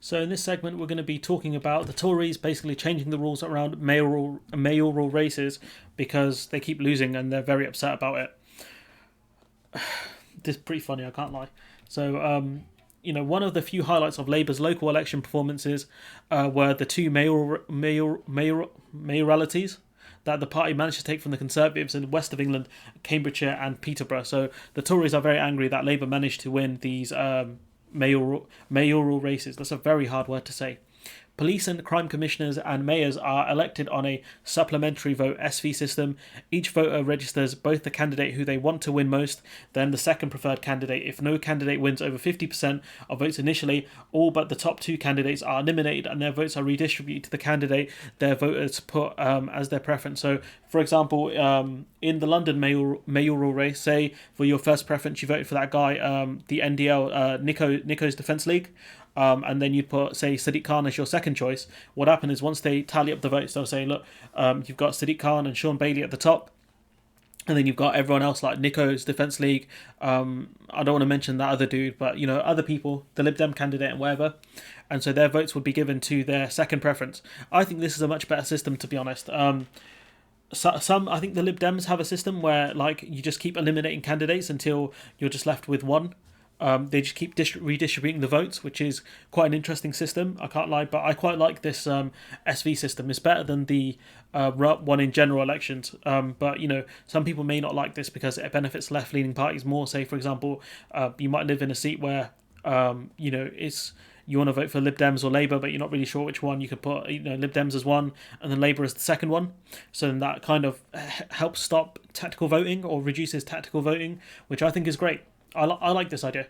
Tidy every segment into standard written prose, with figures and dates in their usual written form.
So in this segment, we're going to be talking about the Tories basically changing the rules around mayoral races because they keep losing and they're very upset about it. This is pretty funny, I can't lie. So, one of the few highlights of Labour's local election performances were the two mayoralities that the party managed to take from the Conservatives in the west of England, Cambridgeshire and Peterborough. So the Tories are very angry that Labour managed to win these mayoral races. That's a very hard word to say. Police and crime commissioners and mayors are elected on a supplementary vote SV system. Each voter registers both the candidate who they want to win most, then the second preferred candidate. If no candidate wins over 50% of votes initially, all but the top two candidates are eliminated and their votes are redistributed to the candidate their voters put as their preference. So, for example, in the London mayoral race, say for your first preference you voted for that guy, the NDL, Nico's Defence League, and then you'd put, say, Sadiq Khan as your second choice. What happened is once they tally up the votes, they'll say, look, you've got Sadiq Khan and Sean Bailey at the top, and then you've got everyone else like Nico's Defence League. I don't want to mention that other dude, but, other people, the Lib Dem candidate and whatever. And so their votes would be given to their second preference. I think this is a much better system, to be honest. I think the Lib Dems have a system where, like, you just keep eliminating candidates until you're just left with one. They just keep redistributing the votes, which is quite an interesting system. I can't lie, but I quite like this SV system. It's better than the one in general elections. But some people may not like this because it benefits left-leaning parties more. Say, for example, you might live in a seat where it's you want to vote for Lib Dems or Labour, but you're not really sure which one. You could put Lib Dems as one and then Labour as the second one. So then that kind of helps stop tactical voting or reduces tactical voting, which I think is great. I like this idea.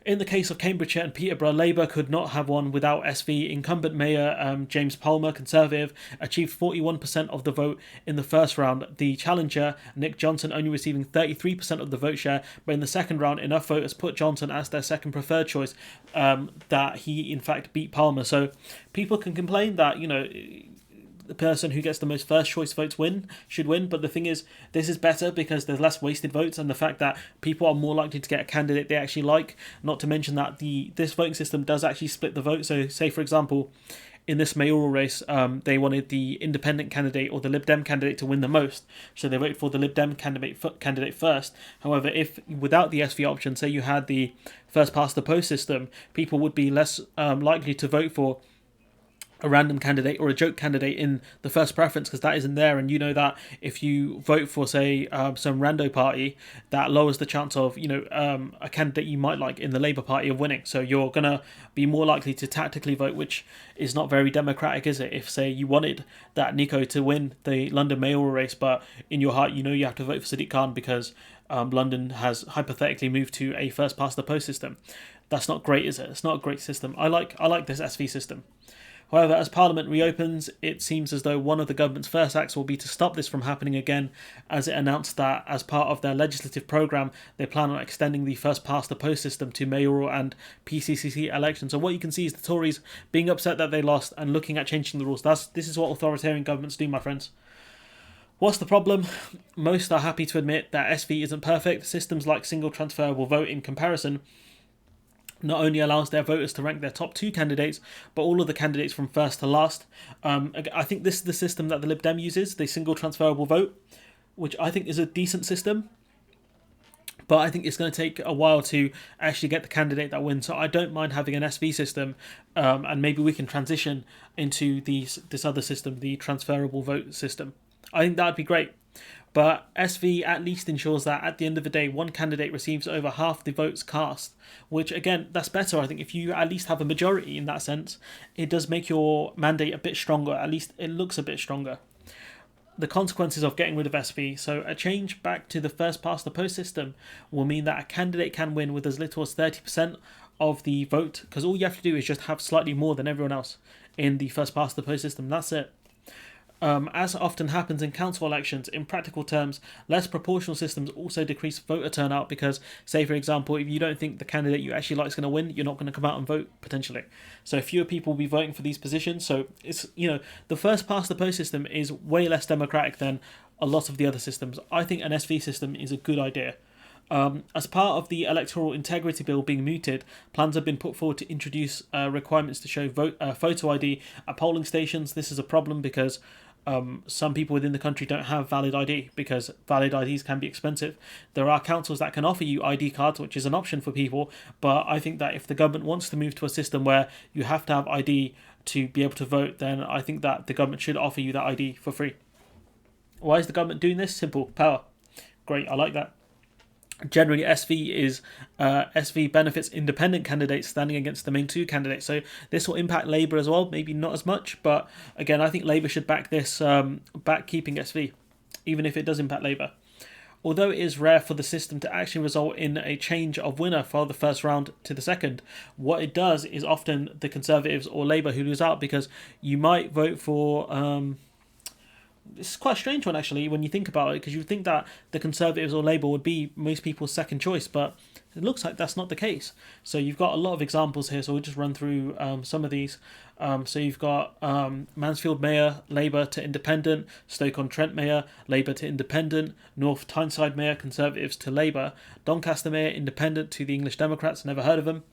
In the case of Cambridgeshire and Peterborough, Labour could not have won without SV. Incumbent Mayor James Palmer, Conservative, achieved 41% of the vote in the first round. The challenger, Nick Johnson, only receiving 33% of the vote share, but in the second round, enough voters put Johnson as their second preferred choice that he, in fact, beat Palmer. So people can complain that, the person who gets the most first choice votes should win, but the thing is, this is better because there's less wasted votes and the fact that people are more likely to get a candidate they actually like. Not to mention that this voting system does actually split the vote. So say, for example, in this mayoral race, they wanted the independent candidate or the Lib Dem candidate to win the most, so they voted for the Lib Dem candidate first. However, if without the SV option, say you had the first past the post system, people would be less likely to vote for a random candidate or a joke candidate in the first preference because that isn't there, and that if you vote for, say, some rando party, that lowers the chance of a candidate you might like in the Labour Party of winning. So you're gonna be more likely to tactically vote, which is not very democratic, is it? If, say, you wanted that Nico to win the London mayoral race, but in your heart you have to vote for Sadiq Khan because London has hypothetically moved to a first past the post system. That's not great, is it? It's not a great system. I like this SV system. However, as Parliament reopens, it seems as though one of the government's first acts will be to stop this from happening again, as it announced that, as part of their legislative programme, they plan on extending the first-past-the-post system to mayoral and PCCC elections. So what you can see is the Tories being upset that they lost and looking at changing the rules. This is what authoritarian governments do, my friends. What's the problem? Most are happy to admit that SV isn't perfect. Systems like single transferable vote, in comparison, not only allows their voters to rank their top two candidates, but all of the candidates from first to last. I think this is the system that the Lib Dem uses, the single transferable vote, which I think is a decent system. But I think it's going to take a while to actually get the candidate that wins. So I don't mind having an SV system, and maybe we can transition into this other system, the transferable vote system. I think that would be great. But SV at least ensures that at the end of the day, one candidate receives over half the votes cast, which, again, that's better. I think if you at least have a majority in that sense, it does make your mandate a bit stronger. At least it looks a bit stronger. The consequences of getting rid of SV. So a change back to the first past the post system will mean that a candidate can win with as little as 30% of the vote, because all you have to do is just have slightly more than everyone else in the first past the post system. That's it. As often happens in council elections, in practical terms, less proportional systems also decrease voter turnout because, say, for example, if you don't think the candidate you actually like is going to win, you're not going to come out and vote, potentially. So fewer people will be voting for these positions. So it's, the first past the post system is way less democratic than a lot of the other systems. I think an SV system is a good idea. As part of the electoral integrity bill being mooted, plans have been put forward to introduce requirements to show photo ID at polling stations. This is a problem because some people within the country don't have valid ID because valid IDs can be expensive. There are councils that can offer you ID cards, which is an option for people, but I think that if the government wants to move to a system where you have to have ID to be able to vote, then I think that the government should offer you that ID for free. Why is the government doing this? Simple, power. Great, I like that. Generally, SV benefits independent candidates standing against the main two candidates. So this will impact Labour as well. Maybe not as much, but again, I think Labour should back this, back keeping SV, even if it does impact Labour. Although it is rare for the system to actually result in a change of winner for the first round to the second, what it does is often the Conservatives or Labour who lose out, because you might vote for. It's quite a strange one actually when you think about it, because you would think that the Conservatives or Labour would be most people's second choice, but it looks like that's not the case. So you've got a lot of examples here, so we'll just run through some of these. So you've got Mansfield Mayor, Labour to Independent; Stoke-on-Trent Mayor, Labour to Independent; North Tyneside Mayor, Conservatives to Labour; Doncaster Mayor, Independent to the English Democrats, never heard of them;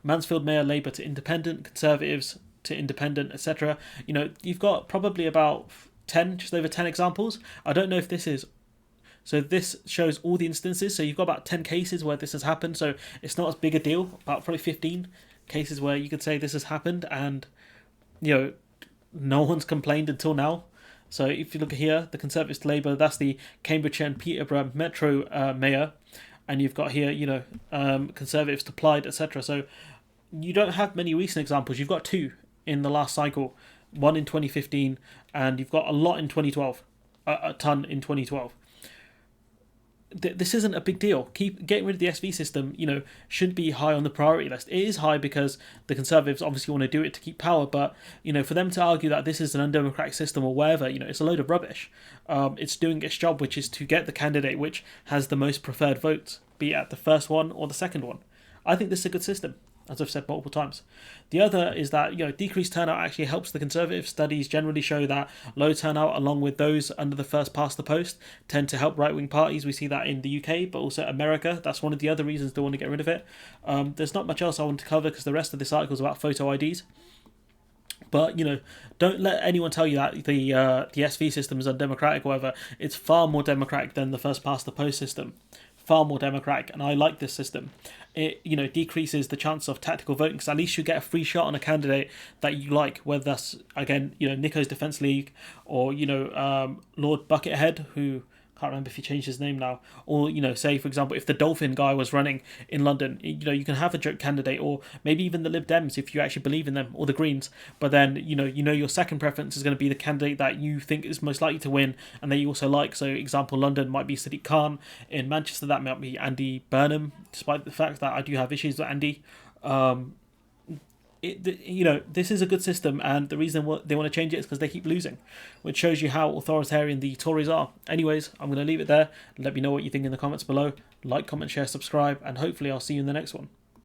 Mansfield Mayor, Labour to Independent, Conservatives to Independent, etc. You've got probably about 10, just over 10 examples. I don't know if this is. So this shows all the instances. So you've got about 10 cases where this has happened. So it's not as big a deal. About probably 15 cases where you could say this has happened, and no one's complained until now. So if you look here, the Conservatives to Labour, that's the Cambridgeshire and Peterborough Metro Mayor, and you've got here, Conservatives to Clyde, etc. So you don't have many recent examples. You've got 2 in the last cycle. One in 2015, and you've got a lot in 2012, a ton in 2012. This isn't a big deal. Getting rid of the SV system, should be high on the priority list. It is high because the Conservatives obviously want to do it to keep power, but for them to argue that this is an undemocratic system or whatever, it's a load of rubbish. It's doing its job, which is to get the candidate which has the most preferred votes, be it at the first one or the second one. I think this is a good system, as I've said multiple times. The other is that decreased turnout actually helps the Conservative. Studies generally show that low turnout, along with those under the first past the post, tend to help right-wing parties. We see that in the UK, but also America. That's one of the other reasons they want to get rid of it. There's not much else I want to cover because the rest of this article is about photo IDs. But don't let anyone tell you that the SV system is undemocratic or whatever. It's far more democratic than the first past the post system. Far more democratic, and I like this system. It decreases the chance of tactical voting, because at least you get a free shot on a candidate that you like, whether that's again Nico's Defence League or Lord Buckethead, who can't remember if he changed his name now, or say for example if the Dolphin guy was running in London, you can have a joke candidate, or maybe even the Lib Dems if you actually believe in them, or the Greens, but then your second preference is going to be the candidate that you think is most likely to win and that you also like. So example, London might be Sadiq Khan, in Manchester that might be Andy Burnham, despite the fact that I do have issues with Andy. This is a good system, and the reason they want to change it is because they keep losing, which shows you how authoritarian the Tories are. Anyways, I'm going to leave it there. Let me know what you think in the comments below. Like, comment, share, subscribe, and hopefully I'll see you in the next one.